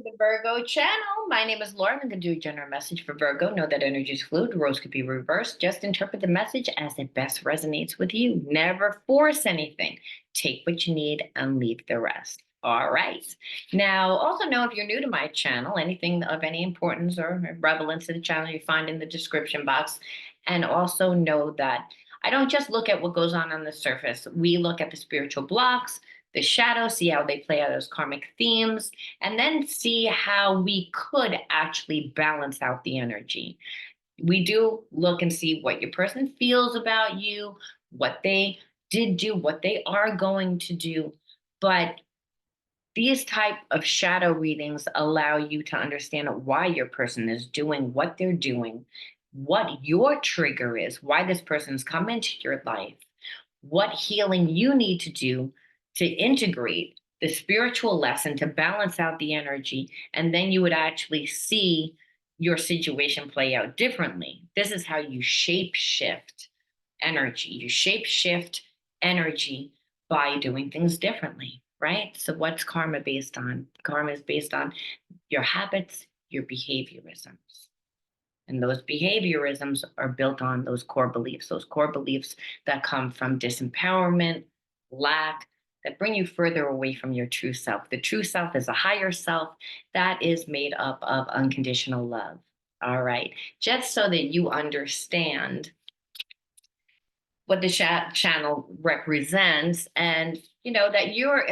To the Virgo channel. My name is Laura. I'm going to do a general message for Virgo. Know that energy is fluid. Roles could be reversed. Just interpret the message as it best resonates with you. Never force anything. Take what you need and leave the rest. All right. Now, also know if you're new to my channel, anything of any importance or relevance to the channel you find in the description box. And also know that I don't just look at what goes on the surface. We look at the spiritual blocks, the shadows, see how they play out as karmic themes, and then see how we could actually balance out the energy. We do look and see what your person feels about you, what they did do, what they are going to do. But these type of shadow readings allow you to understand why your person is doing what they're doing, what your trigger is, why this person's come into your life, what healing you need to do to integrate the spiritual lesson to balance out the energy, and then you would actually see your situation play out differently. This is how you shape shift energy. You shape shift energy by doing things differently, right? So, what's karma based on? Karma is based on your habits, your behaviorisms. And those behaviorisms are built on those core beliefs that come from disempowerment, lack, that bring you further away from your true self. The true self is a higher self that is made up of unconditional love. All right. Just so that you understand what the channel represents, and that you're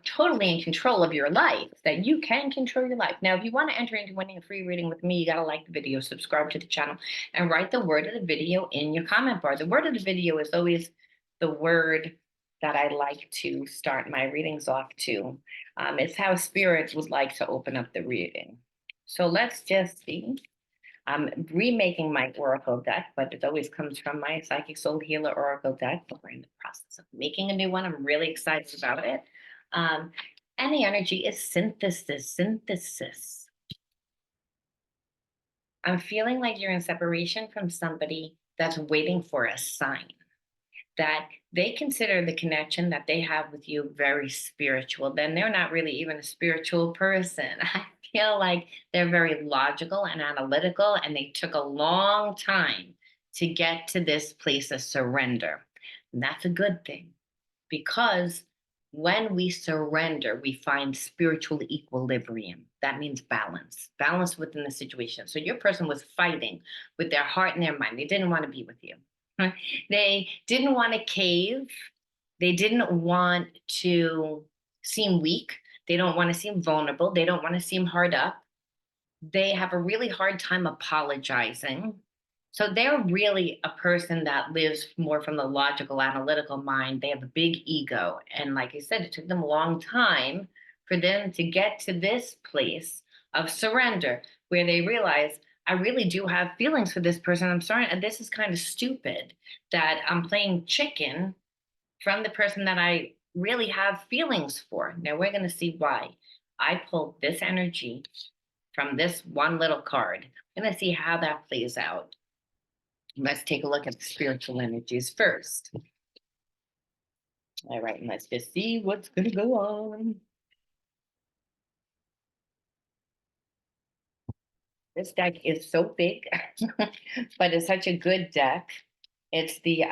totally in control of your life, that you can control your life. Now if you want to enter into winning a free reading with me, you got to like the video, subscribe to the channel, and write the word of the video in your comment bar. The word of the video is always the word that I like to start my readings off to. It's how spirit would like to open up the reading. So let's just see. I'm remaking my Oracle deck, but it always comes from my Psychic Soul Healer Oracle deck. But we're in the process of making a new one. I'm really excited about it. And the energy is synthesis, synthesis. I'm feeling like you're in separation from somebody that's waiting for a sign, that they consider the connection that they have with you very spiritual. Then they're not really even a spiritual person. I feel like they're very logical and analytical, and they took a long time to get to this place of surrender. And that's a good thing, because when we surrender, we find spiritual equilibrium. That means balance, balance within the situation. So your person was fighting with their heart and their mind. They didn't want to be with you. They didn't want to cave. They didn't want to seem weak. They don't want to seem vulnerable. They don't want to seem hard up. They have a really hard time apologizing. So they're really a person that lives more from the logical, analytical mind. They have a big ego. And like I said, it took them a long time for them to get to this place of surrender where they realize, I really do have feelings for this person. I'm sorry. And this is kind of stupid that I'm playing chicken from the person that I really have feelings for. Now we're going to see why. I pulled this energy from this one little card. I'm going to see how that plays out. Let's take a look at the spiritual energies first. All right, and let's just see what's going to go on. This deck is so big, but it's such a good deck. It's the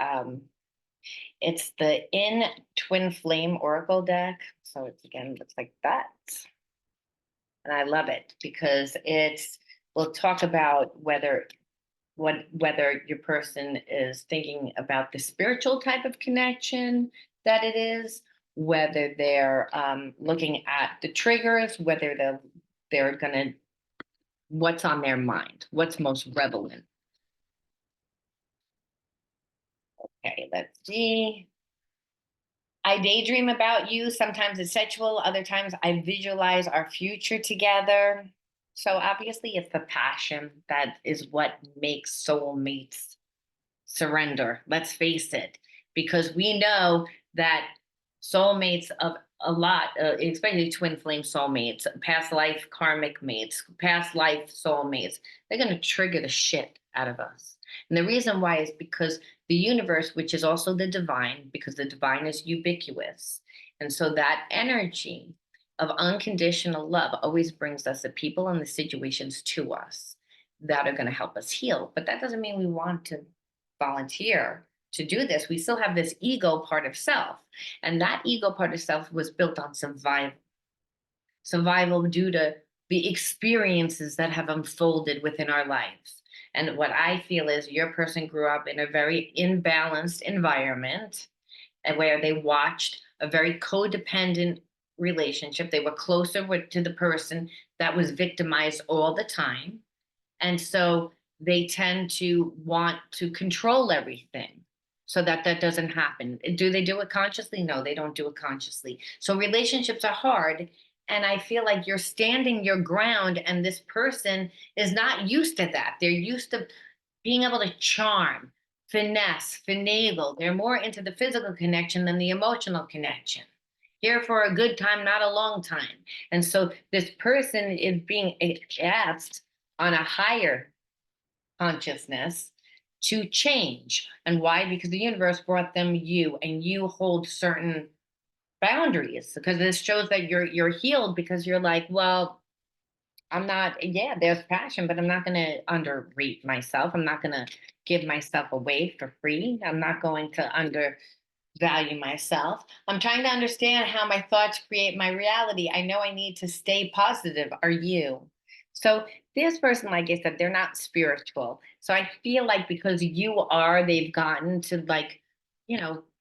In Twin Flame Oracle deck. So it's, again, looks like that. And I love it because we'll talk about whether your person is thinking about the spiritual type of connection that it is, whether they're looking at the triggers, whether they're gonna, what's on their mind, what's most relevant. Okay, let's see. I daydream about you. Sometimes it's sexual, other times I visualize our future together. So obviously it's the passion that is what makes soulmates surrender. Let's face it, because we know that soulmates of a lot, especially twin flame soulmates, past life karmic mates, past life soulmates, they're going to trigger the shit out of us. And the reason why is because the universe, which is also the divine, because the divine is ubiquitous. And so that energy of unconditional love always brings us the people and the situations to us that are going to help us heal. But that doesn't mean we want to volunteer to do this. We still have this ego part of self. And that ego part of self was built on survival due to the experiences that have unfolded within our lives. And what I feel is your person grew up in a very imbalanced environment and where they watched a very codependent relationship. They were closer to the person that was victimized all the time. And so they tend to want to control everything so that that doesn't happen. Do they do it consciously? No, they don't do it consciously. So relationships are hard. And I feel like you're standing your ground, and this person is not used to that. They're used to being able to charm, finesse, finagle. They're more into the physical connection than the emotional connection. Here for a good time, not a long time. And so this person is being asked on a higher consciousness to change. And why? Because the universe brought them you, and you hold certain boundaries. Because this shows that you're healed, because you're like, well, I'm not, yeah, there's passion, but I'm not going to underrate myself. I'm not going to give myself away for free. I'm not going to undervalue myself. I'm trying to understand how my thoughts create my reality. I know I need to stay positive. Are you? So this person, like I said, they're not spiritual. So I feel like because you are, they've gotten to like,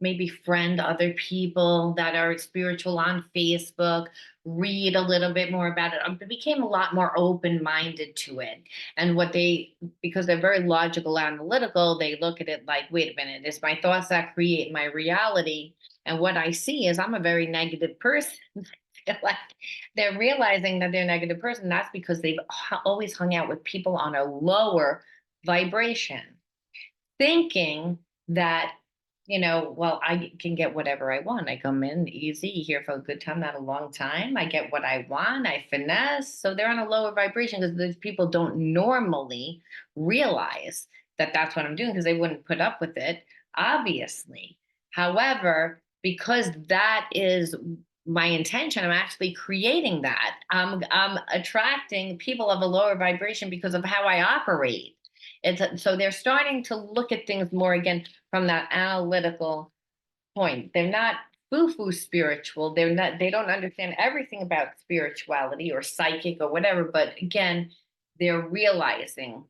maybe friend other people that are spiritual on Facebook, read a little bit more about it. Became a lot more open minded to it. And because they're very logical, analytical, they look at it like, wait a minute, it's my thoughts that create my reality. And what I see is I'm a very negative person. Like they're realizing that they're a negative person. That's because they've always hung out with people on a lower vibration, thinking that, well, I can get whatever I want. I come in easy, here for a good time, not a long time. I get what I want, I finesse. So they're on a lower vibration because these people don't normally realize that that's what I'm doing, because they wouldn't put up with it, obviously. However, because that is my intention, I'm actually creating that. I'm attracting people of a lower vibration because of how I operate. So they're starting to look at things more again from that analytical point. They're not foo-foo spiritual. They don't understand everything about spirituality or psychic or whatever, but again, they're realizing,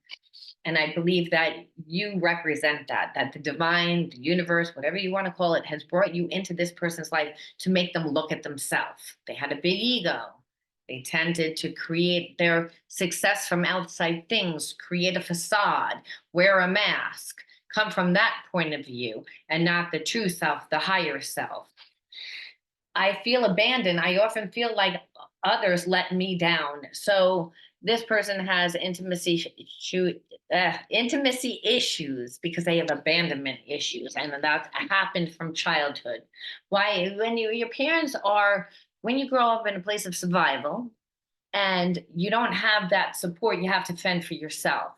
and I believe that you represent that the divine, the universe, whatever you want to call it, has brought you into this person's life to make them look at themselves. They had a big ego. They tended to create their success from outside things, create a facade, wear a mask, come from that point of view, and not the true self, the higher self. I feel abandoned. I often feel like others let me down. So this person has intimacy issues because they have abandonment issues, and that happened from childhood. Why? Your parents are, when you grow up in a place of survival and you don't have that support, you have to fend for yourself.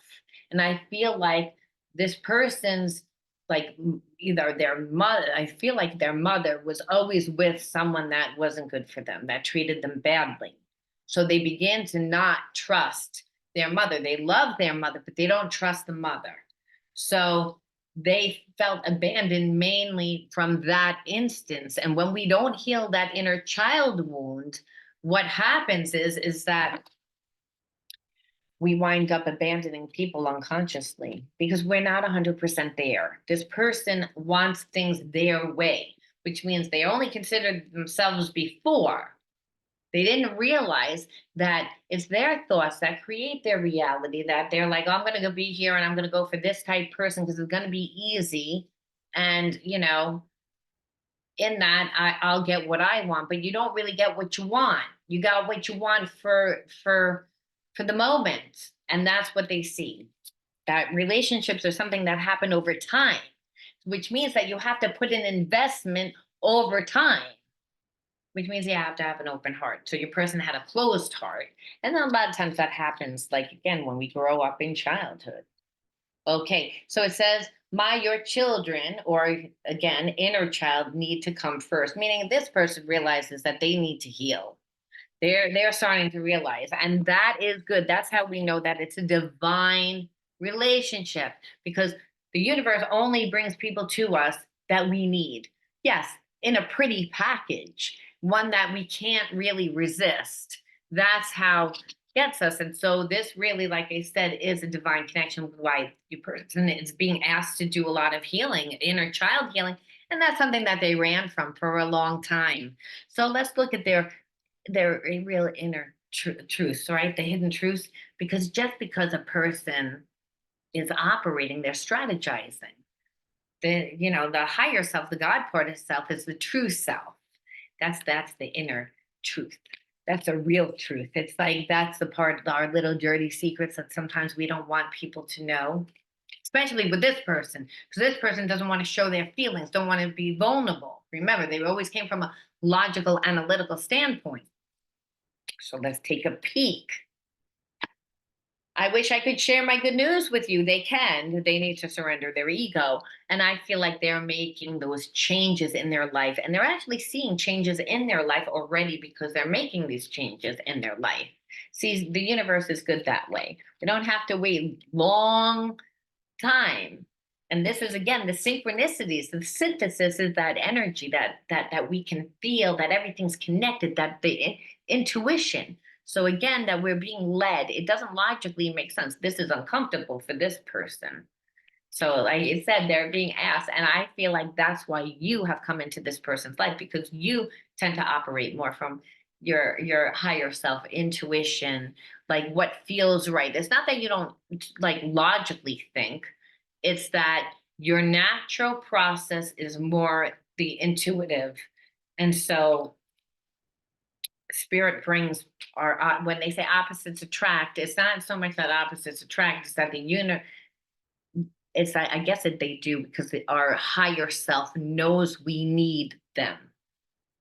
And I feel like this person's, like, either their mother, I feel like their mother was always with someone that wasn't good for them, that treated them badly. So they began to not trust their mother. They love their mother, but they don't trust the mother. So they felt abandoned mainly from that instance. And when we don't heal that inner child wound, what happens is that we wind up abandoning people unconsciously because we're not 100% there. This person wants things their way, which means they only considered themselves before. They didn't realize that it's their thoughts that create their reality, that they're like, oh, I'm going to go be here and I'm going to go for this type person because it's going to be easy. And, in that I'll get what I want, but you don't really get what you want. You got what you want for the moment. And that's what they see. That relationships are something that happen over time, which means that you have to put an investment over time, which means you have to have an open heart. So your person had a closed heart. And then a lot of times that happens, like again, when we grow up in childhood. Okay, so it says, your children, or again, inner child, need to come first, meaning this person realizes that they need to heal. They're starting to realize, and that is good. That's how we know that it's a divine relationship, because the universe only brings people to us that we need. Yes, in a pretty package, one that we can't really resist. That's how it gets us. And so this really, like I said, is a divine connection, why the person is being asked to do a lot of healing, inner child healing. And that's something that they ran from for a long time. So let's look at their real inner truths, right? The hidden truths, because just because a person is operating, they're strategizing. The higher self, the God part of self, is the true self. That's the inner truth. That's a real truth. It's like that's the part of our little dirty secrets that sometimes we don't want people to know, especially with this person, because this person doesn't want to show their feelings, don't want to be vulnerable. Remember, they always came from a logical, analytical standpoint. So let's take a peek. I wish I could share my good news with you. They can. They need to surrender their ego. And I feel like they're making those changes in their life. And they're actually seeing changes in their life already because they're making these changes in their life. See, the universe is good that way. We don't have to wait long time. And this is again the synchronicities, the synthesis is that energy that we can feel, that everything's connected, that the intuition. So again, that we're being led. It doesn't logically make sense. This is uncomfortable for this person. So like I said, they're being asked, and I feel like that's why you have come into this person's life, because you tend to operate more from your higher self, intuition, like what feels right. It's not that you don't like logically think, it's that your natural process is more the intuitive. And so spirit brings our when they say opposites attract, it's not so much that opposites attract, it's that the it's I guess that they do because our higher self knows we need them.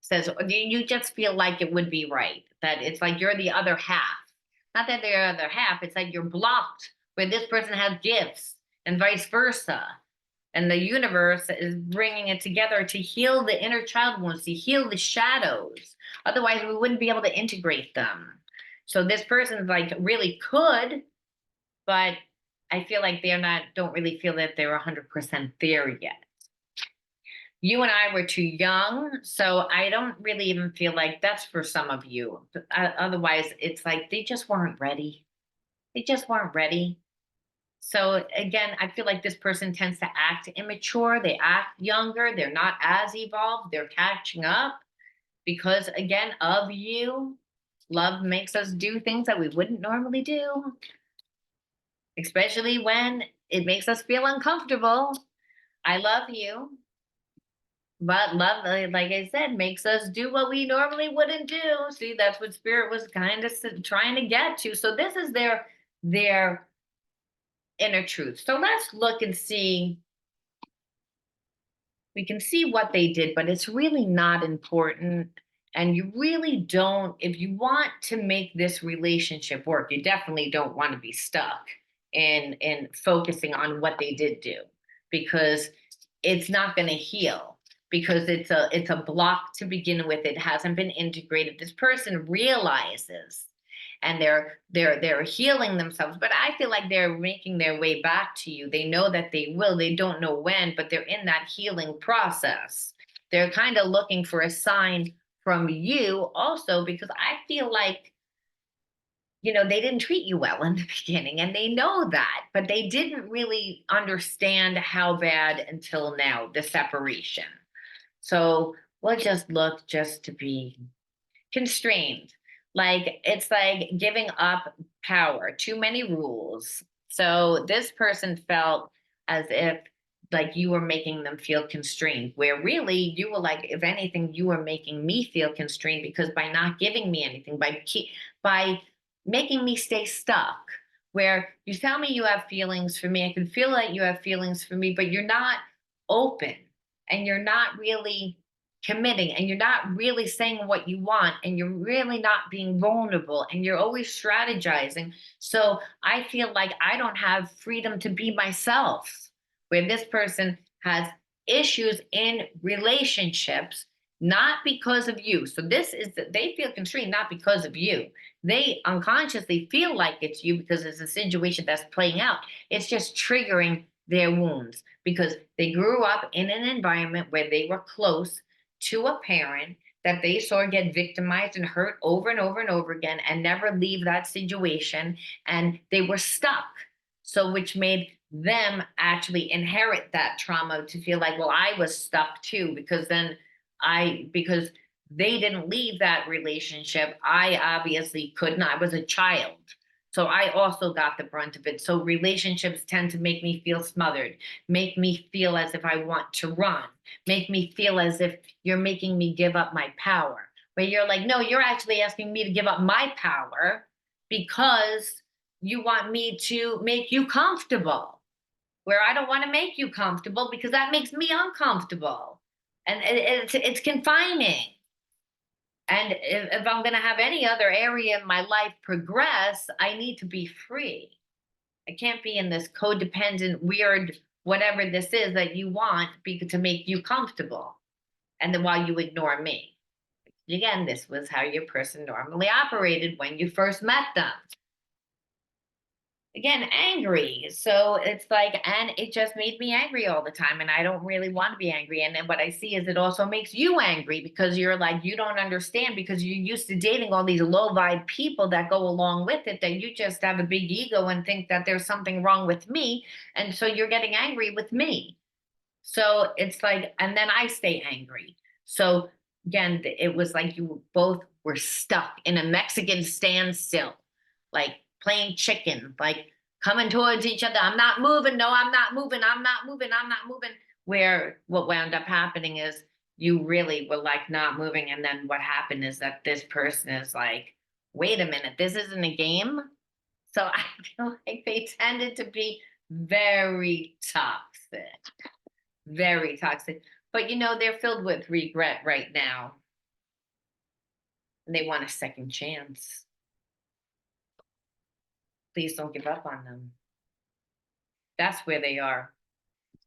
Says you just feel like it would be right. That it's like you're the other half. Not that they're the other half. It's like you're blocked where this person has gifts and vice versa. And the universe is bringing it together to heal the inner child wounds, to heal the shadows. Otherwise, we wouldn't be able to integrate them. So this person's like really could, but I feel like don't really feel that they're 100% there yet. You and I were too young, so I don't really even feel like that's for some of you. But otherwise, it's like they just weren't ready. They just weren't ready. So again, I feel like this person tends to act immature. They act younger. They're not as evolved. They're catching up because, again, of you. Love makes us do things that we wouldn't normally do, especially when it makes us feel uncomfortable. I love you. But love, like I said, makes us do what we normally wouldn't do. See, that's what spirit was kind of trying to get to. So this is their inner truth. So let's look and see. We can see what they did, but it's really not important. And you really don't, if you want to make this relationship work, you definitely don't want to be stuck in focusing on what they did do, because it's not going to heal, because it's a block to begin with. It hasn't been integrated. This person realizes, and they're healing themselves, but I feel like they're making their way back to you. They know that they will. They don't know when, but they're in that healing process. They're kind of looking for a sign from you also, because I feel like they didn't treat you well in the beginning, and they know that, but they didn't really understand how bad until now, the separation. So we'll just look just to be constrained. Like it's like giving up power, too many rules. So this person felt as if like you were making them feel constrained, where really you were like, if anything, you were making me feel constrained, because by not giving me anything, by making me stay stuck. Where you tell me you have feelings for me, I can feel that you have feelings for me, but you're not open, and you're not really committing, and you're not really saying what you want, and you're really not being vulnerable, and you're always strategizing. So I feel like I don't have freedom to be myself, where this person has issues in relationships, not because of you. So this is that they feel constrained not because of you. They unconsciously feel like it's you because it's a situation that's playing out. It's just triggering their wounds because they grew up in an environment where they were close to a parent that they saw get victimized and hurt over and over and over again and never leave that situation, and they were stuck. So which made them actually inherit that trauma to feel like, well, I was stuck too, because they didn't leave that relationship. I obviously couldn't. I was a child. So I also got the brunt of it. So relationships tend to make me feel smothered, make me feel as if I want to run, make me feel as if you're making me give up my power. But you're like, no, you're actually asking me to give up my power because you want me to make you comfortable, where I don't want to make you comfortable because that makes me uncomfortable. And it's confining. And if I'm going to have any other area in my life progress, I need to be free. I can't be in this codependent, weird, whatever this is that you want to make you comfortable. And then while you ignore me. Again, this was how your person normally operated when you first met them. Again, angry. So it's like, and it just made me angry all the time. And I don't really want to be angry. And then what I see is it also makes you angry because you're like, you don't understand because you're used to dating all these low vibe people that go along with it, that you just have a big ego and think that there's something wrong with me. And so you're getting angry with me. So it's like, and then I stay angry. So again, it was like you both were stuck in a Mexican standstill, like playing chicken, like coming towards each other. I'm not moving. No, I'm not moving. I'm not moving. I'm not moving. Where what wound up happening is you really were like not moving. And then what happened is that this person is like, wait a minute, this isn't a game. So I feel like they tended to be very toxic, very toxic. But they're filled with regret right now. And they want a second chance. Please don't give up on them. That's where they are.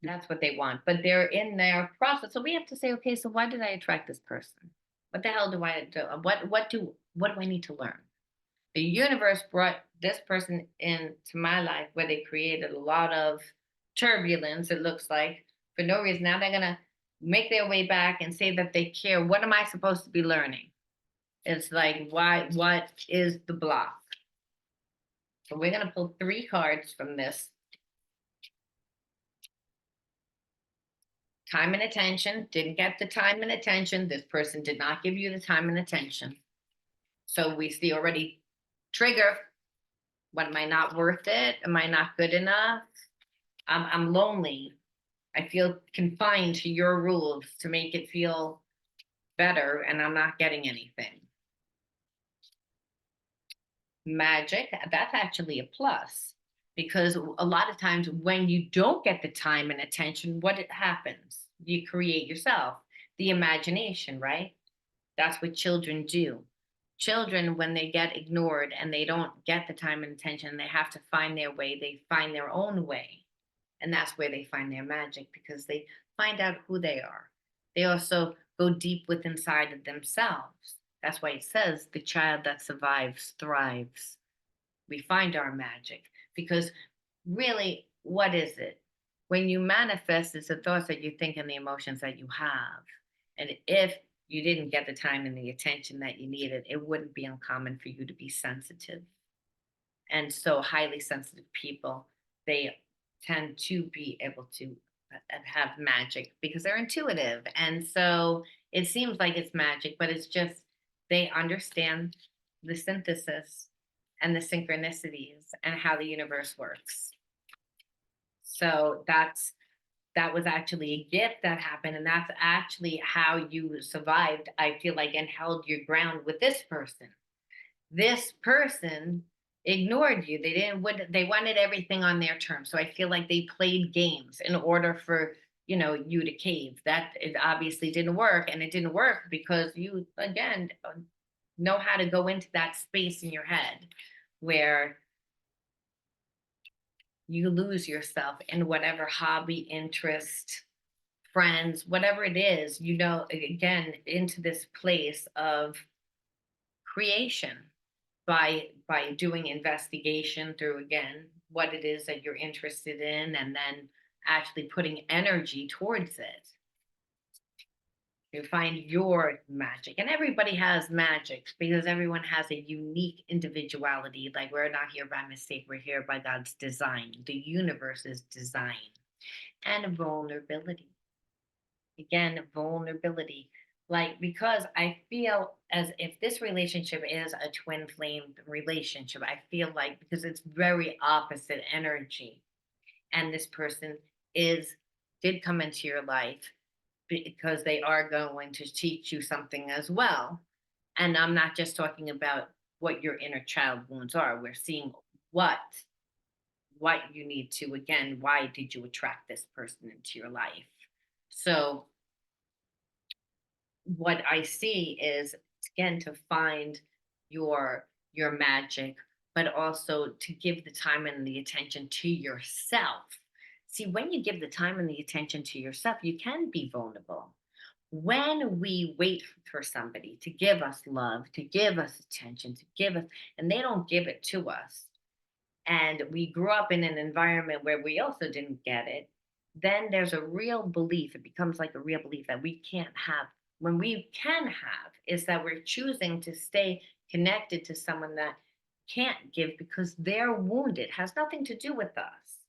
That's what they want. But they're in their process. So we have to say, okay, so why did I attract this person? What the hell do I do? What do I need to learn? The universe brought this person into my life where they created a lot of turbulence, it looks like, for no reason. Now they're gonna make their way back and say that they care. What am I supposed to be learning? It's like, what is the block? So we're gonna pull 3 cards from this. Time and attention. Didn't get the time and attention. This person did not give you the time and attention. So we see already trigger. What, am I not worth it? Am I not good enough? I'm lonely. I feel confined to your rules to make it feel better, and I'm not getting anything. Magic, that's actually a plus, because a lot of times when you don't get the time and attention, what it happens? You create yourself, the imagination, right? That's what children do. Children, when they get ignored and they don't get the time and attention, they have to find their way. They find their own way. And that's where they find their magic, because they find out who they are. They also go deep within inside of themselves. That's why it says the child that survives thrives. We find our magic because really, what is it? When you manifest, it's the thoughts that you think and the emotions that you have. And if you didn't get the time and the attention that you needed, it wouldn't be uncommon for you to be sensitive. And so highly sensitive people, they tend to be able to have magic because they're intuitive. And so it seems like it's magic, but it's just they understand the synthesis and the synchronicities and how the universe works. So that was actually a gift that happened, and that's actually how you survived, I feel like, and held your ground with this person. This person ignored you. They wanted everything on their terms. So I feel like they played games in order for you to cave. That it obviously didn't work, and it didn't work because you again know how to go into that space in your head where you lose yourself in whatever hobby, interest, friends, whatever it is, again, into this place of creation by doing investigation through, again, what it is that you're interested in, and then actually putting energy towards it. You find your magic, and everybody has magic because everyone has a unique individuality. Like, we're not here by mistake, we're here by God's design, the universe's design. And vulnerability, again, vulnerability. Like, because I feel as if this relationship is a twin flame relationship, I feel like, because it's very opposite energy, and this person is did come into your life because they are going to teach you something as well. And I'm not just talking about what your inner child wounds are. We're seeing what what you need to, again, why did you attract this person into your life? So what I see is, again, to find your magic, but also to give the time and the attention to yourself. See, when you give the time and the attention to yourself, you can be vulnerable. When we wait for somebody to give us love, to give us attention, to give us, and they don't give it to us, and we grew up in an environment where we also didn't get it, then there's a real belief. It becomes like a real belief that we can't have. When we can have, is that we're choosing to stay connected to someone that can't give because they're wounded. It has nothing to do with us.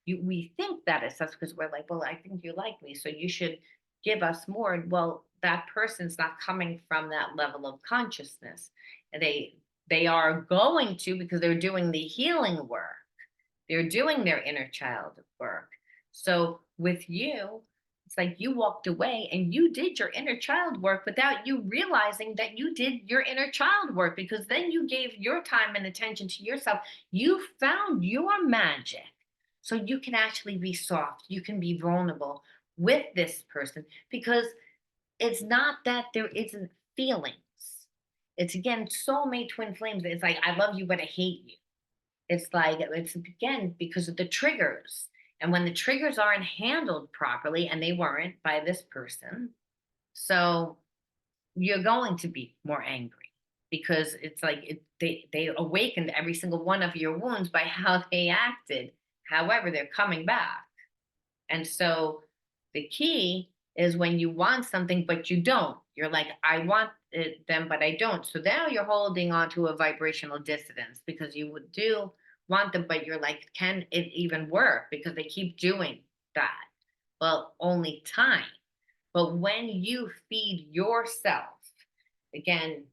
We think that it's us because we're like, well, I think you like me, so you should give us more. Well, that person's not coming from that level of consciousness. And they are going to, because they're doing the healing work. They're doing their inner child work. So with you, it's like you walked away and you did your inner child work without you realizing that you did your inner child work, because then you gave your time and attention to yourself. You found your magic. So you can actually be soft, you can be vulnerable with this person, because it's not that there isn't feelings. It's, again, soulmate twin flames. It's like, I love you, but I hate you. It's like, it's, again, because of the triggers. And when the triggers aren't handled properly, and they weren't by this person, so you're going to be more angry, because it's like they awakened every single one of your wounds by how they acted. However, they're coming back. And so the key is, when you want something but you don't, you're like, I want them but I don't. So now you're holding on to a vibrational dissonance, because you would do want them, but you're like, can it even work? Because they keep doing that. Well, only time. But when you feed yourself, again,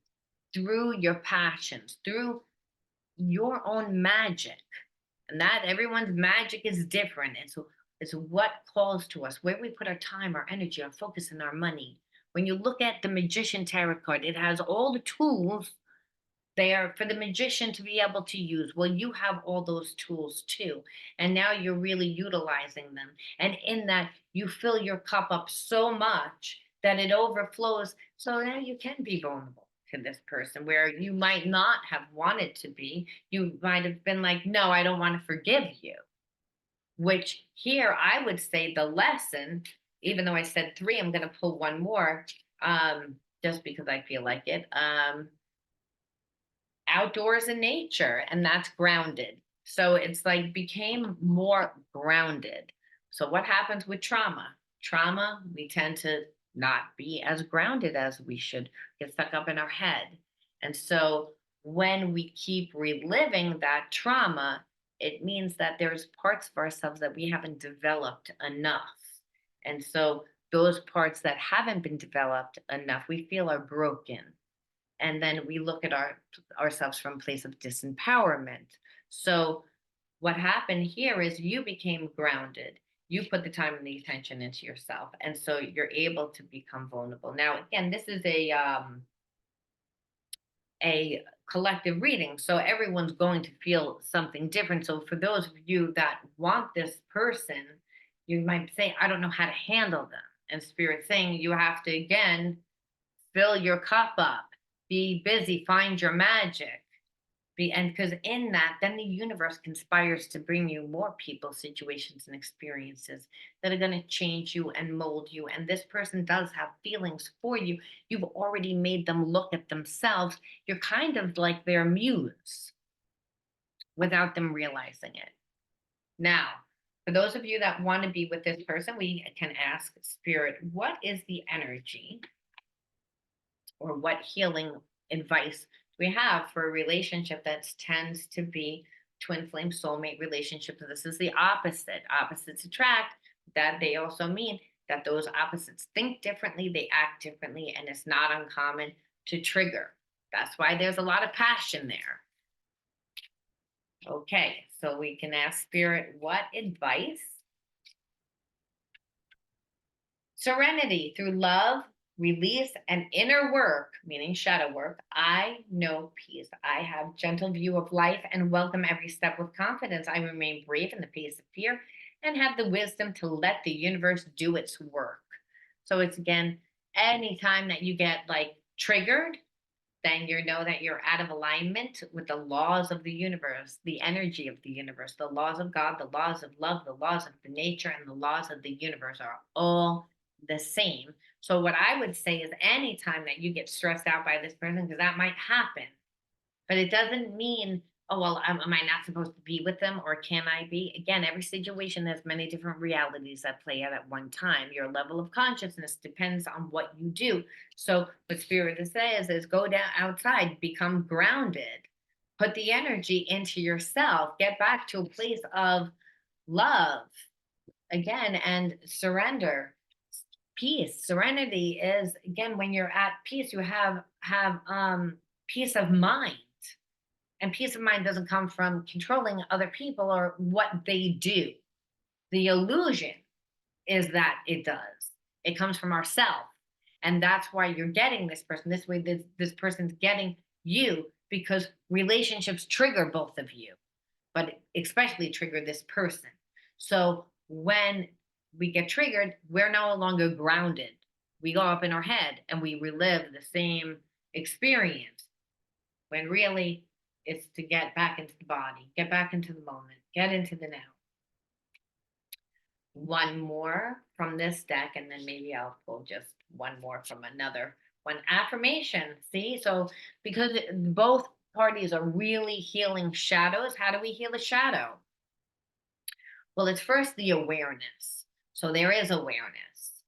through your passions, through your own magic, and that everyone's magic is different. And so it's what calls to us, where we put our time, our energy, our focus, and our money. When you look at the Magician Tarot card, it has all the tools there for the magician to be able to use. Well, you have all those tools too. And now you're really utilizing them. And in that, you fill your cup up so much that it overflows. So now you can be vulnerable to this person, where you might not have wanted to be. You might have been like, no, I don't want to forgive you. Which, here I would say the lesson, even though I said three, I'm going to pull one more, just because I feel like it. Outdoors in nature, and that's grounded. So it's like, became more grounded. So what happens with trauma? Trauma, we tend to not be as grounded as we should, get stuck up in our head. And so when we keep reliving that trauma, it means that there's parts of ourselves that we haven't developed enough. And so those parts that haven't been developed enough, we feel are broken. And then we look at ourselves from a place of disempowerment. So what happened here is, you became grounded. You put the time and the attention into yourself, and so you're able to become vulnerable. Now, again, this is a collective reading, so everyone's going to feel something different. So for those of you that want this person, you might say, I don't know how to handle them. And Spirit saying, you have to, again, fill your cup up, be busy, find your magic. And because in that, then the universe conspires to bring you more people, situations, and experiences that are going to change you and mold you. And this person does have feelings for you. You've already made them look at themselves. You're kind of like their muse without them realizing it. Now, for those of you that want to be with this person, we can ask Spirit, what is the energy or what healing advice do we have for a relationship that tends to be twin flame soulmate relationship? This is the opposite. Opposites attract. That they also mean that those opposites think differently, they act differently, and it's not uncommon to trigger. That's why there's a lot of passion there. Okay, so we can ask Spirit, what advice? Serenity through love, release, and inner work, meaning shadow work. I know peace. I have gentle view of life and welcome every step with confidence. I remain brave in the face of fear and have the wisdom to let the universe do its work. So it's again, anytime that you get like triggered, then you know that you're out of alignment with the laws of the universe, the energy of the universe, the laws of God, the laws of love, the laws of the nature, and the laws of the universe are all the same. So, what I would say is anytime that you get stressed out by this person, because that might happen, but it doesn't mean, oh, well, am I not supposed to be with them or can I be? Again, every situation has many different realities that play out at one time. Your level of consciousness depends on what you do. So, what Spirit says is go down outside, become grounded, put the energy into yourself, get back to a place of love again and surrender. Peace, serenity is again when you're at peace, you have peace of mind, and peace of mind doesn't come from controlling other people or what they do. The illusion is that it does. It comes from ourself. And that's why you're getting this person. This way, this person's getting you because relationships trigger both of you, but especially trigger this person. So when we get triggered, we're no longer grounded. We go up in our head and we relive the same experience when really it's to get back into the body, get back into the moment, get into the now. One more from this deck, and then maybe I'll pull just one more from another one. Affirmation. See, so because both parties are really healing shadows, how do we heal a shadow? Well, it's first the awareness. So there is awareness.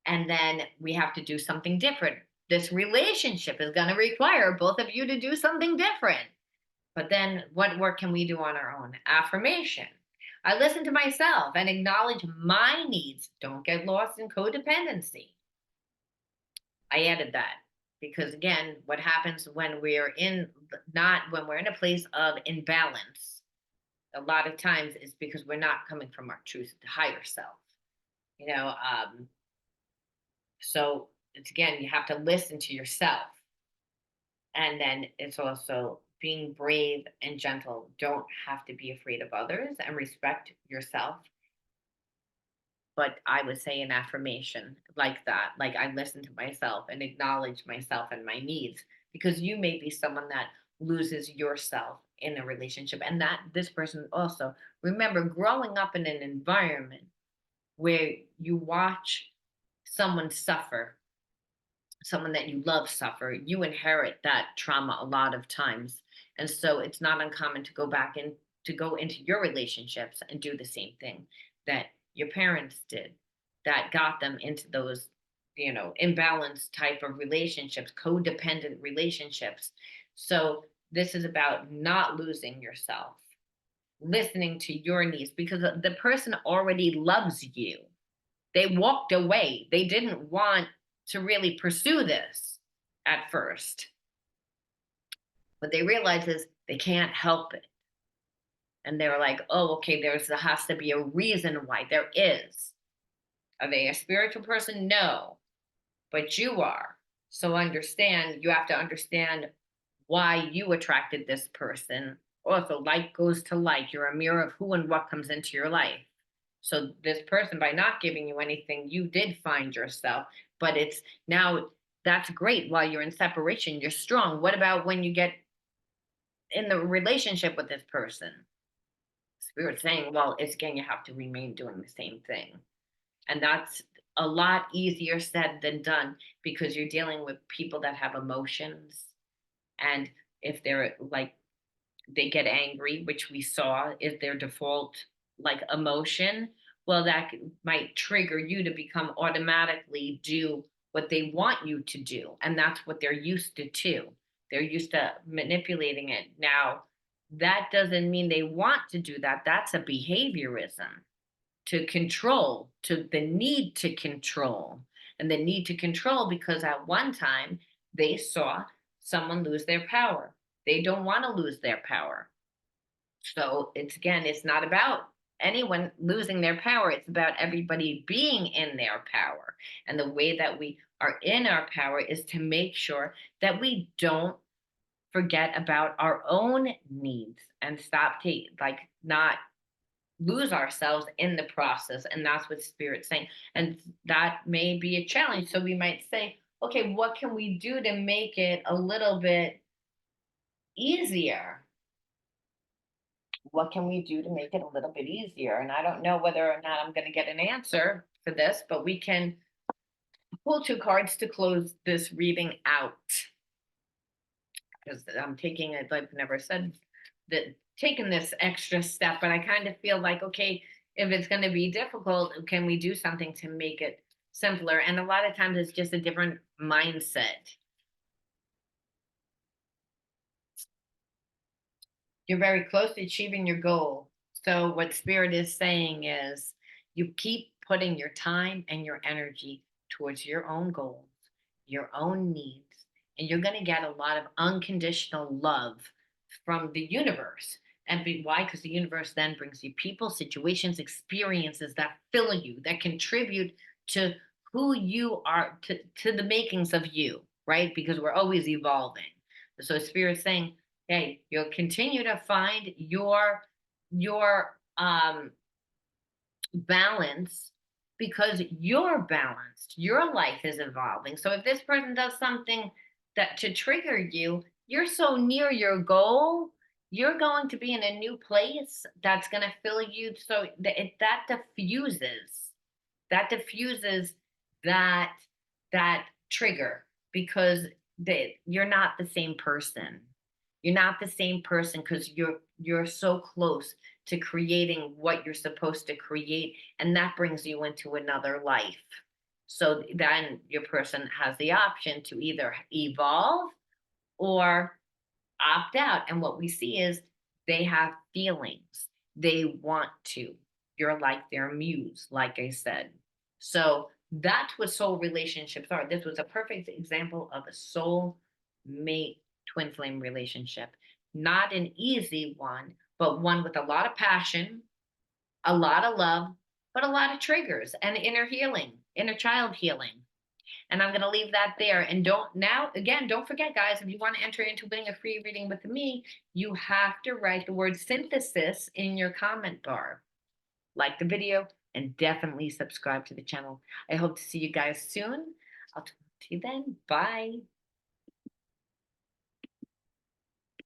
And then we have to do something different. This relationship is going to require both of you to do something different. But then what work can we do on our own? Affirmation. I listen to myself and acknowledge my needs. Don't get lost in codependency. I added that because again, what happens when we're when we're in a place of imbalance, a lot of times is because we're not coming from our truth, higher self. You know, so it's again, you have to listen to yourself. And then it's also being brave and gentle. Don't have to be afraid of others and respect yourself. But I would say an affirmation like that, like I listen to myself and acknowledge myself and my needs, because you may be someone that loses yourself in a relationship. And that this person also, remember, growing up in an environment where you watch someone suffer, someone that you love suffer, you inherit that trauma a lot of times. And so it's not uncommon to go into your relationships and do the same thing that your parents did that got them into those, imbalanced type of relationships, codependent relationships. So this is about not losing yourself, listening to your needs because the person already loves you. They walked away. They didn't want to really pursue this at first. What they realize is they can't help it. And they were like, oh, okay, there has to be a reason why. There is. Are they a spiritual person? No. But you are. So you have to understand why you attracted this person. Also, like goes to like. You're a mirror of who and what comes into your life. So this person, by not giving you anything, you did find yourself. But it's now that's great while you're in separation. You're strong. What about when you get in the relationship with this person, Spirit saying, well, it's again, you have to remain doing the same thing. And that's a lot easier said than done because you're dealing with people that have emotions. And if they're like, they get angry, which we saw is their default like emotion, well, that might trigger you to become automatically do what they want you to do. And that's what they're used to too. They're used to manipulating it. Now, that doesn't mean they want to do that. That's a behaviorism to control, to the need to control, and the need to control because at one time they saw someone lose their power. They don't want to lose their power. So it's again, it's not about anyone losing their power. It's about everybody being in their power. And the way that we are in our power is to make sure that we don't forget about our own needs and stop like not lose ourselves in the process. And that's what Spirit's saying. And that may be a challenge. So we might say, okay, what can we do to make it a little bit easier? What can we do to make it a little bit easier? And I don't know whether or not I'm going to get an answer for this, but we can pull two cards to close this reading out. Because I'm taking it, I've never said that taking this extra step, but I kind of feel like, okay, if it's going to be difficult, can we do something to make it simpler? And a lot of times it's just a different mindset. You're very close to achieving your goal. So, what Spirit is saying is you keep putting your time and your energy towards your own goals, your own needs, and you're going to get a lot of unconditional love from the universe. And why? Because the universe then brings you people, situations, experiences that fill you, that contribute to who you are, to the makings of you, right? Because we're always evolving. So Spirit's saying, hey, you'll continue to find your balance because you're balanced. Your life is evolving. So if this person does something that to trigger you, you're so near your goal, you're going to be in a new place that's going to fill you. So that diffuses, that diffuses that that trigger because you're not the same person. You're not the same person because you're so close to creating what you're supposed to create, and that brings you into another life. So then your person has the option to either evolve or opt out. And what we see is they have feelings. They want to. You're like their muse, like I said. So that's what soul relationships are. This was a perfect example of a soul mate twin flame relationship. Not an easy one, but one with a lot of passion, a lot of love, but a lot of triggers and inner healing, inner child healing. And I'm going to leave that there. And don't forget, guys, if you want to enter into winning a free reading with me, you have to write the word synthesis in your comment bar. Like the video and definitely subscribe to the channel. I hope to see you guys soon. I'll talk to you then. Bye.